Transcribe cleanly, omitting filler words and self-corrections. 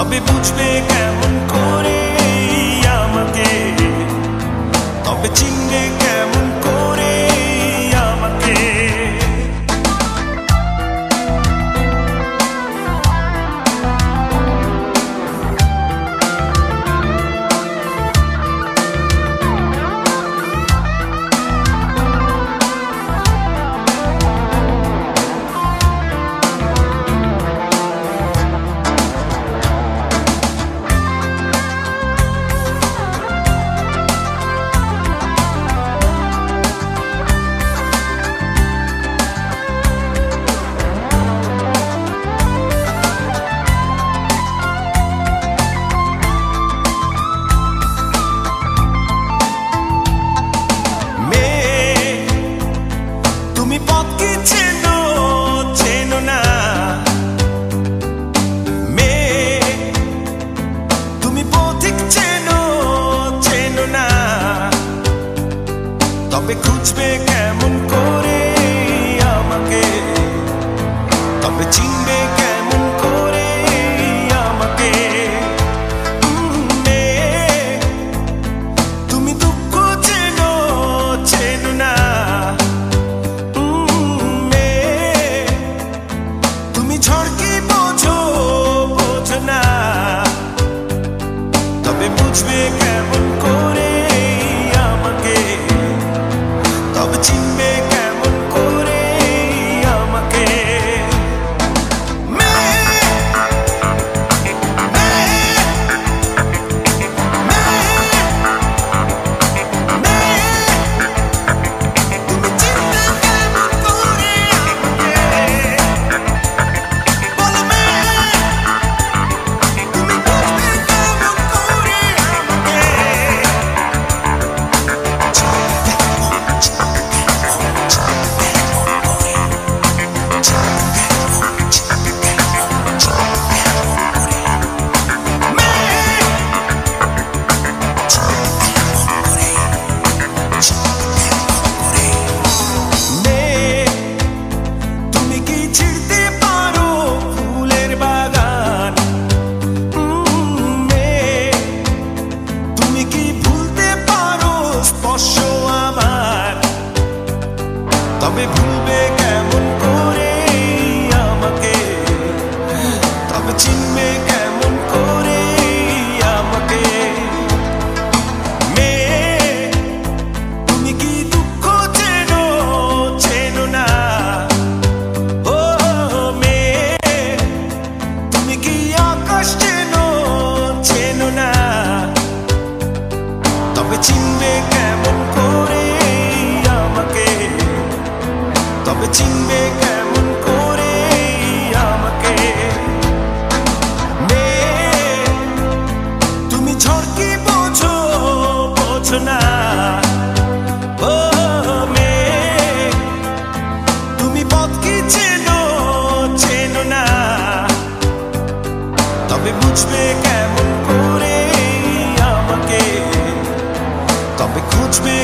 তবে বুঝবে কেমন করে আমাকে, তবে চিনবে কেমন করে আমাকে। তবে খুঁজবে কেমন করে আমাকে, তবে চিনবে কেমন করে আমাকে। তুমি দুঃখ চেনো চেনো না, তুমি ঝড় কি বোঝো বোঝো না, তবে বুঝবে কেমন করে আমাকে, তবে চিনবে কেমন করে আমাকে। তবে ভুলবে কেমন করে আমাকে, তবে চিনবে কেমন করে আমাকে। তুমি কি দুঃখ চেনো চেনো না, ও তুমি কি আকাশ চেনো চেনো না, তবে চিনবে কেমন করে আমাকে, তবে চিনবে কেমন করে আমাকে। তুমি ঝড় কি বোঝো বোঝো না, ও তুমি পথ কি চেনো চেনো না, তবে বুঝবে কেমন করে আমাকে, তবে খুঁজবে